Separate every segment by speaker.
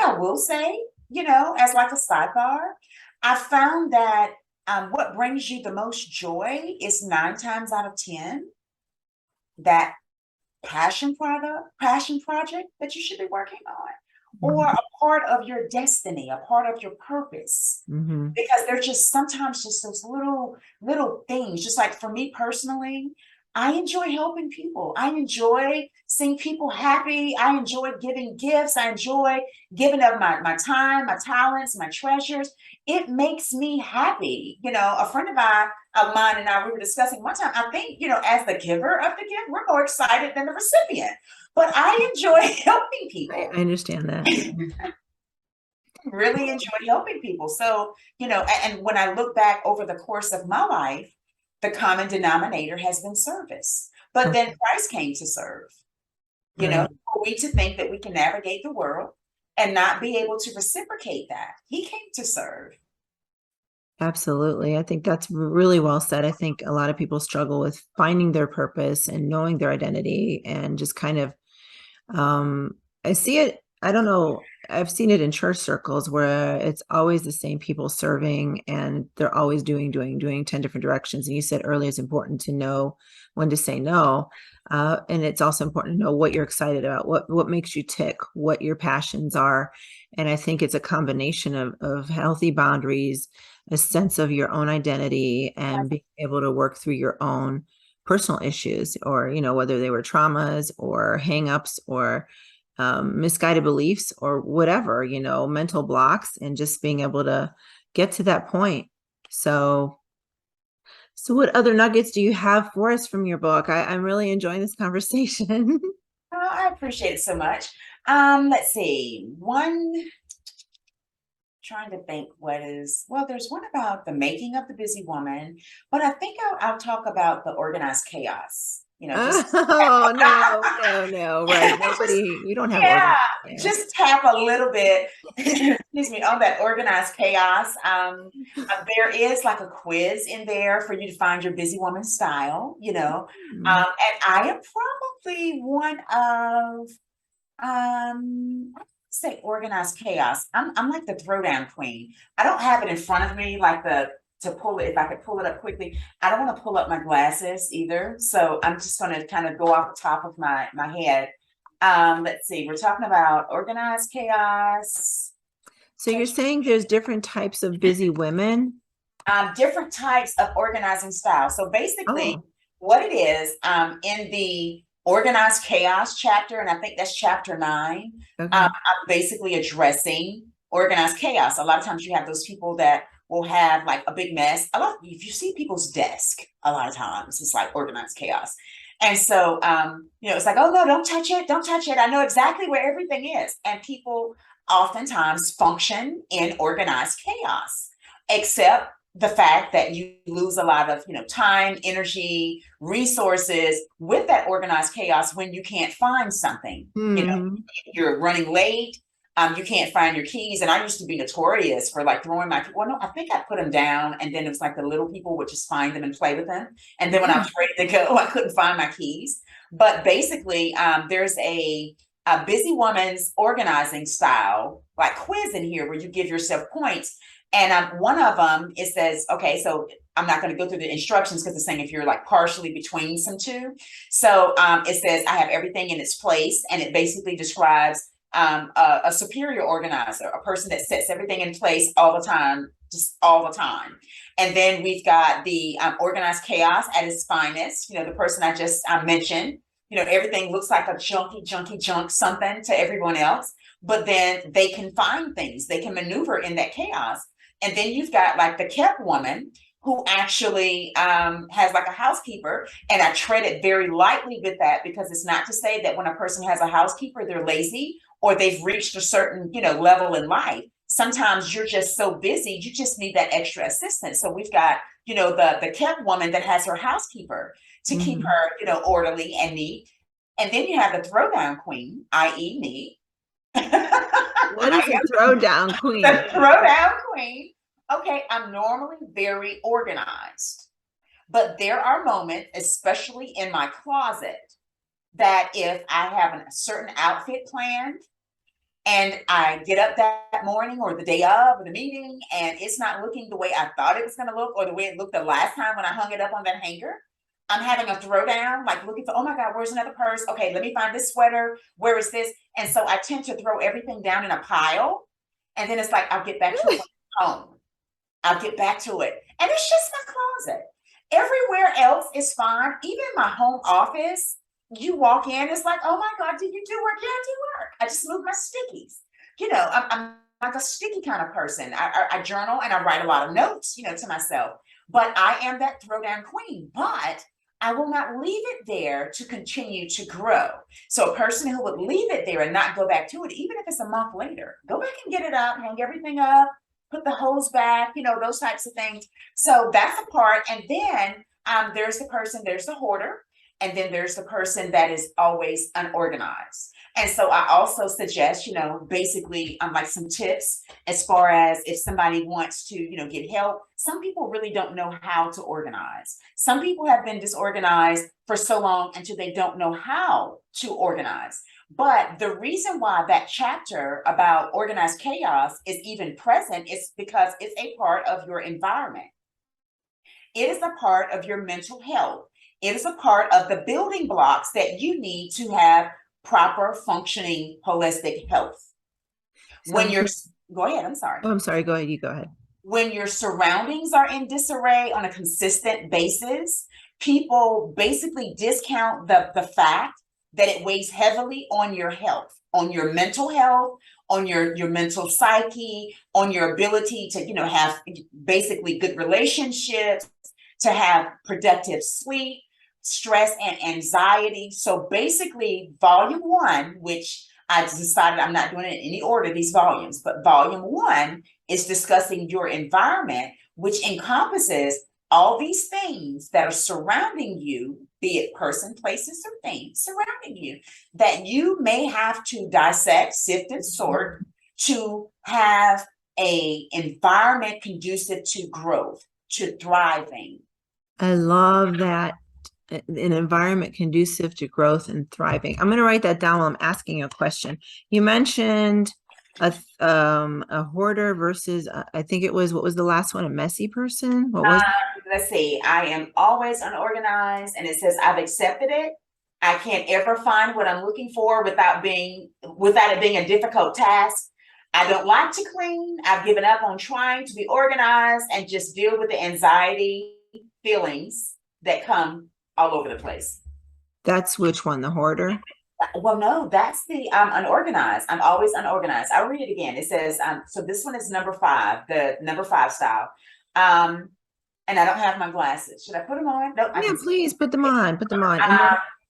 Speaker 1: I will say, as like a sidebar, I found that what brings you the most joy is 9 times out of 10 that passion project that you should be working on, or
Speaker 2: Mhm.
Speaker 1: a part of your destiny, a part of your purpose.
Speaker 2: Mhm.
Speaker 1: Because they're just sometimes just those little things. Just like for me personally, I enjoy helping people. I enjoy seeing people happy. I enjoy giving gifts. I enjoy giving of my time, my talents, my treasures. It makes me happy. A friend of mine and I, we were discussing one time. I think, as the giver of the gift, we're more excited than the recipient. But I enjoy helping
Speaker 2: I
Speaker 1: people.
Speaker 2: understand that.
Speaker 1: Really enjoy helping people. So, and when I look back over the course of my life, the common denominator has been service. But then
Speaker 2: Okay.
Speaker 1: Christ came to serve,
Speaker 2: Right.
Speaker 1: for we to think that we can navigate the world and not be able to reciprocate that. He came to serve.
Speaker 2: Absolutely. I think that's really well said. I think a lot of people struggle with finding their purpose and knowing their identity and just kind of Um, I see it, I don't know, I've seen it in church circles where it's always the same people serving and they're always doing 10 different directions. And you said earlier it's important to know when to say no. And it's also important to know what you're excited about, what makes you tick, what your passions are. And I think it's a combination of healthy boundaries, a sense of your own identity, and being able to work through your own personal issues, or whether they were traumas or hangups or misguided beliefs or whatever, mental blocks, and just being able to get to that point. So what other nuggets do you have for us from your book? I'm really enjoying this conversation.
Speaker 1: Oh, I appreciate it so much. Let's see. One, trying to think well, there's one about the making of the busy woman, but I think I'll talk about the organized chaos, just
Speaker 2: Oh, no, no, no, right.
Speaker 1: just
Speaker 2: Nobody, we don't have
Speaker 1: yeah,
Speaker 2: organized chaos.
Speaker 1: just tap a little bit, excuse me, on that organized chaos. There is like a quiz in there for you to find your busy woman style,
Speaker 2: Hmm.
Speaker 1: and I am probably one of I say organized chaos. I'm like the throwdown queen. I don't have it in front of me like the to pull it. If I could pull it up quickly, I don't want to pull up my glasses either. So I'm just going to kind of go off the top of my head. Let's see. We're talking about organized chaos,
Speaker 2: So you're saying there's different types of busy women?
Speaker 1: different types of organizing styles. So basically,
Speaker 2: Oh,
Speaker 1: what it is, in the organized chaos chapter, and I think that's chapter 9,
Speaker 2: okay.
Speaker 1: I'm basically addressing organized chaos. A lot of times you have those people that will have like a big mess. If you see people's desk, a lot of times it's like organized chaos. And so, it's like, oh no, don't touch it, don't touch it. I know exactly where everything is. And people oftentimes function in organized chaos, except the fact that you lose a lot of time, energy, resources with that organized chaos when you can't find something.
Speaker 2: Hmm.
Speaker 1: You're running late. You can't find your keys. And I used to be notorious for like throwing well, no, I think I put them down. And then it was like the little people would just find them and play with them. And then when I was ready to go, I couldn't find my keys. But basically, there's a busy woman's organizing style, like quiz in here where you give yourself points. And one of them, it says, okay, so I'm not going to go through the instructions because it's saying if you're like partially between some two. So it says, I have everything in its place. And it basically describes a superior organizer, a person that sets everything in place all the time, just all the time. And then we've got the organized chaos at its finest, the person I just mentioned. Everything looks like a junky junk something to everyone else, but then they can find things, they can maneuver in that chaos. And then you've got like the kept woman who actually has like a housekeeper. And I tread it very lightly with that because it's not to say that when a person has a housekeeper, they're lazy or they've reached a certain, level in life. Sometimes you're just so busy, you just need that extra assistance. So we've got, the kept woman that has her housekeeper to keep
Speaker 2: Hmm.
Speaker 1: her, orderly and neat. And then you have the throwdown queen, i.e., me.
Speaker 2: What
Speaker 1: I
Speaker 2: is a
Speaker 1: am
Speaker 2: throwdown
Speaker 1: the
Speaker 2: queen?
Speaker 1: throwdown queen. Okay, I'm normally very organized, but there are moments, especially in my closet, that if I have a certain outfit planned And I get up that morning or the day of or the meeting, and it's not looking the way I thought it was going to look or the way it looked the last time when I hung it up on that hanger. I'm having a throwdown, like looking for, oh my God, where's another purse? Okay, let me find this sweater. Where is this? And so I tend to throw everything down in a pile. And then it's like, I'll get back to it when I'm home. I'll get back to it. And it's just my closet. Everywhere else is fine. Even my home office, you walk in, it's like, oh my God, did you do work? Yeah, I do work. I just moved my stickies. I'm like a sticky kind of person. I journal and I write a lot of notes, to myself. But I am that throwdown queen. But I will not leave it there to continue to grow. So a person who would leave it there and not go back to it, even if it's a month later, go back and get it up, hang everything up, put the hose back, those types of things. So that's a part. And then there's the hoarder, and then there's the person that is always unorganized. And so I also suggest, basically like some tips as far as if somebody wants to, get help. Some people really don't know how to organize. Some people have been disorganized for so long until they don't know how to organize. But the reason why that chapter about organized chaos is even present is because it's a part of your environment. It is a part of your mental health. It is a part of the building blocks that you need to have proper functioning holistic health. When you're, go ahead, I'm sorry.
Speaker 2: Oh, I'm sorry, go ahead, you go ahead.
Speaker 1: When your surroundings are in disarray on a consistent basis, people basically discount the fact that it weighs heavily on your health, on your mental health, on your mental psyche, on your ability to, have basically good relationships, to have productive sleep, stress and anxiety. So basically, volume 1, which I decided I'm not doing it in any order, these volumes, but volume 1 is discussing your environment, which encompasses all these things that are surrounding you, be it person, places, or things surrounding you, that you may have to dissect, sift, and sort to have a environment conducive to growth, to thriving.
Speaker 2: I love that. An environment conducive to growth and thriving. I'm going to write that down while I'm asking a question. You mentioned a hoarder versus I think it was, what was the last one? A messy person? What was
Speaker 1: let's see. I am always unorganized, and it says I've accepted it. I can't ever find what I'm looking for without it being a difficult task. I don't like to clean. I've given up on trying to be organized and just deal with the anxiety feelings that come all over the place.
Speaker 2: That's which one, the hoarder?
Speaker 1: Well, no, that's the unorganized. I'm always unorganized. I'll read it again. It says, so this one is number 5, the number 5 style. And I don't have my glasses. Should I put them on? No,
Speaker 2: yeah, please put them on. Put them on.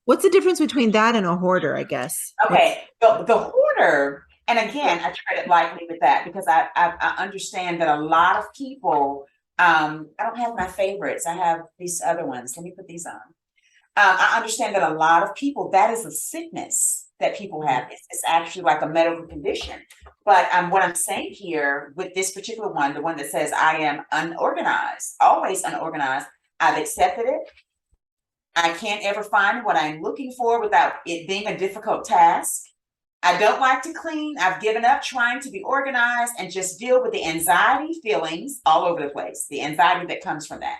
Speaker 2: What's the difference between that and a hoarder, I guess?
Speaker 1: Okay, the hoarder, and again, I tread it lightly with that because I understand that a lot of people, I don't have my favorites. I have these other ones. Let me put these on. I understand that a lot of people, that is a sickness that people have. It's actually like a medical condition. But what I'm saying here with this particular one, the one that says I am unorganized, always unorganized, I've accepted it. I can't ever find what I'm looking for without it being a difficult task. I don't like to clean. I've given up trying to be organized and just deal with the anxiety feelings all over the place, the anxiety that comes from that.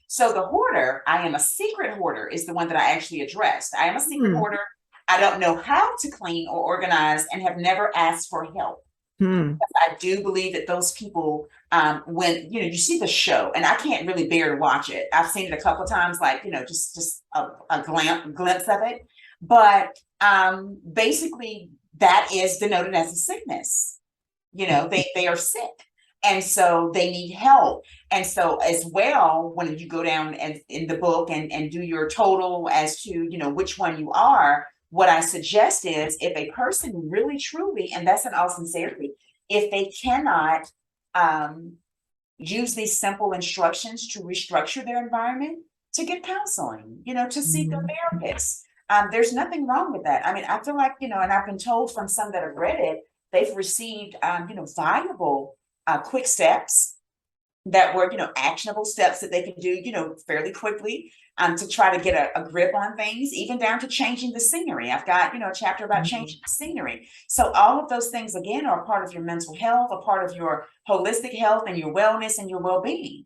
Speaker 1: So the hoarder, I am a secret hoarder, is the one that I actually addressed. I am a secret hoarder. I don't know how to clean or organize and have never asked for help. I do believe that those people, when you see the show, and I can't really bear to watch it. I've seen it a couple of times, like just a glimpse of it. But basically, that is denoted as a sickness. They are sick. And so they need help. And so as well, when you go down and in the book and do your total as to, which one you are, what I suggest is if a person really truly, and that's in all sincerity, if they cannot use these simple instructions to restructure their environment, to get counseling, to seek a therapist. There's nothing wrong with that. I mean, I feel like, and I've been told from some that have read it, they've received, valuable quick steps that were, actionable steps that they can do, fairly quickly. to try to get a grip on things, even down to changing the scenery. I've got, a chapter about
Speaker 2: Mhm.
Speaker 1: changing the scenery. So all of those things, again, are a part of your mental health, a part of your holistic health and your wellness and your well-being.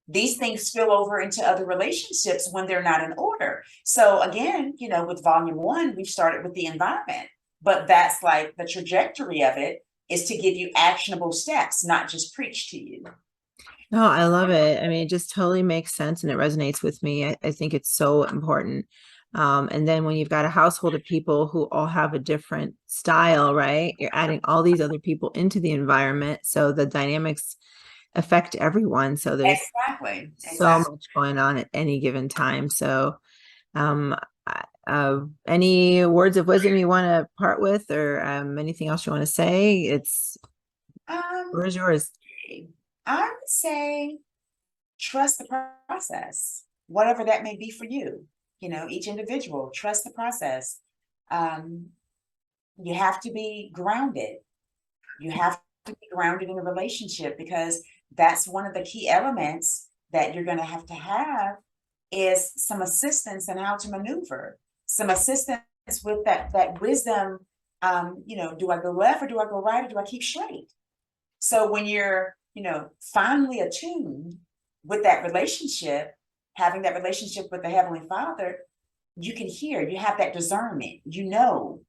Speaker 1: These things spill over into other relationships when they're not in order. So again, with volume 1, we've started with the environment, but that's like the trajectory of it is to give you actionable steps, not just preach to you.
Speaker 2: No, I love it. I mean, it just totally makes sense and it resonates with me. I think it's so important. And then when you've got a household of people who all have a different style, right? You're adding all these other people into the environment. So the dynamics affect everyone. So there's
Speaker 1: Exactly.
Speaker 2: so
Speaker 1: Exactly.
Speaker 2: much going on at any given time. So, um, any words of wisdom you want to part with, or anything else you want to say? It's
Speaker 1: Um,
Speaker 2: where's yours?
Speaker 1: I would say trust the process, whatever that may be for you. Each individual, trust the process. Um, you have to be grounded. You have to be grounded in a relationship because that's one of the key elements that you're going to have is some assistance in how to maneuver, some assistance with that wisdom. Do I go left or do I go right or do I keep straight? So when you're, finally attuned with that relationship, having that relationship with the Heavenly Father, you can hear, you have that discernment,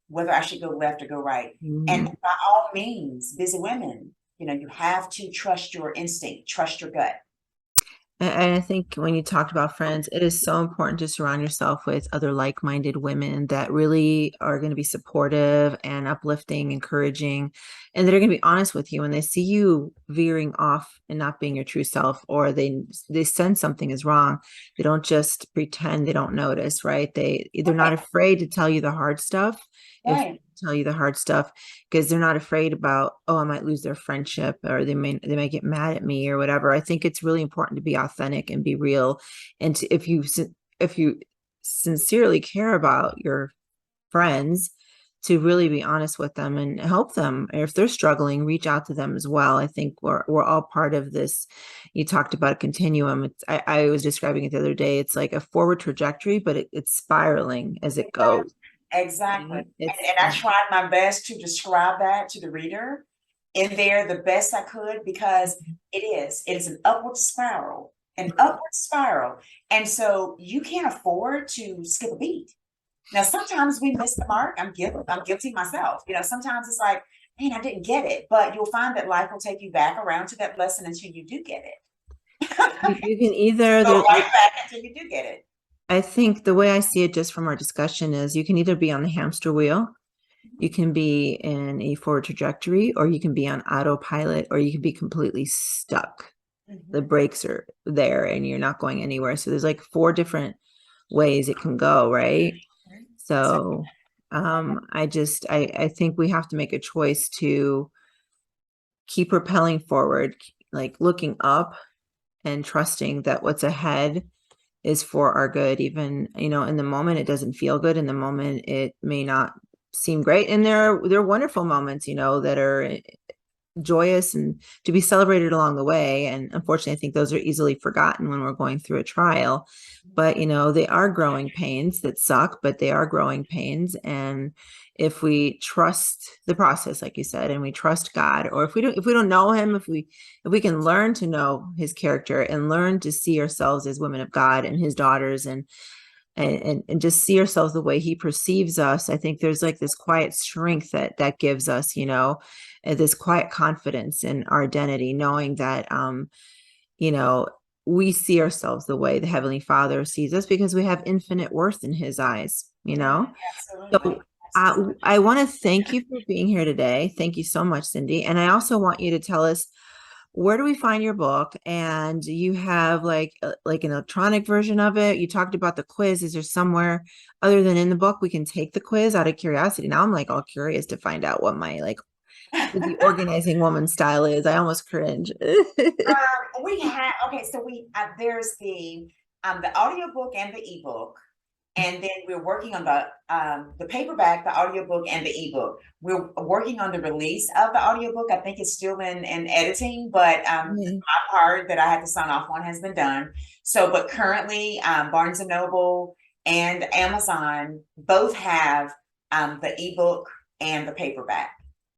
Speaker 1: whether I should go left or go right. And
Speaker 2: Mhm.
Speaker 1: by all means, busy women, you have to trust your instinct, trust your gut.
Speaker 2: And I think when you talked about friends, it is so important to surround yourself with other like-minded women that really are going to be supportive and uplifting, encouraging, and that are going to be honest with you when they see you veering off and not being your true self, or they sense something is wrong. They don't just pretend they don't notice, right? They're not
Speaker 1: Right,
Speaker 2: afraid to tell you the hard stuff if
Speaker 1: right.
Speaker 2: tell you the hard stuff because they're not afraid about, oh, I might lose their friendship or they may get mad at me or whatever. I think it's really important to be authentic and be real. And if you sincerely care about your friends, to really be honest with them and help them. If they're struggling, reach out to them as well. I think we're all part of this. You talked about a continuum. I was describing it the other day. It's like a forward trajectory, but it's spiraling as it goes.
Speaker 1: Exactly.
Speaker 2: Right? It's
Speaker 1: And I tried my best to describe that to the reader in there the best I could because it is an upward spiral, an upward spiral. And so you can't afford to skip a beat. Now, sometimes we miss the mark. I'm guilty myself. Sometimes it's like, man, I didn't get it. But you'll find that life will take you back around to that lesson until you do get it.
Speaker 2: you can either
Speaker 1: Go
Speaker 2: there,
Speaker 1: right back until you do get it.
Speaker 2: I think the way I see it just from our discussion is you can either be on the hamster wheel, you can be in a forward trajectory, or you can be on autopilot, or you can be completely stuck. The
Speaker 1: Mhm.
Speaker 2: brakes are there and you're not going anywhere. So there's like 4 different ways it can go, right?
Speaker 1: So,
Speaker 2: So I think we have to make a choice to keep propelling forward, like looking up and trusting that what's ahead is for our good. Even, in the moment it doesn't feel good, in the moment it may not seem great, and there are wonderful moments, that are joyous and to be celebrated along the way. And unfortunately, I think those are easily forgotten when we're going through a trial. But, they are growing pains that suck, but they are growing pains. And if we trust the process, like you said, and we trust God, or if we don't know him, if we can learn to know his character and learn to see ourselves as women of God and his daughters, and just see ourselves the way he perceives us, I think there's like this quiet strength that gives us, this quiet confidence in our identity, knowing that you know we see ourselves the way the Heavenly Father sees us because we have infinite worth in his eyes.
Speaker 1: absolutely.
Speaker 2: So I want to thank you for being here today. Thank you so much, Cindy. And I also want you to tell us, where do we find your book? And you have like an electronic version of it. You talked about the quiz. Is there somewhere other than in the book we can take the quiz out of curiosity? Now I'm like all curious to find out what my like the organizing woman style is. I almost cringe.
Speaker 1: We have okay, so we there's the audiobook and the ebook. And then we're working on the paperback, the audiobook, and the ebook. We're working on the release of the audiobook. I think it's still in editing, but
Speaker 2: Yeah.
Speaker 1: my part that I had to sign off on has been done. So, but currently, Barnes and Noble and Amazon both have the ebook and the paperback.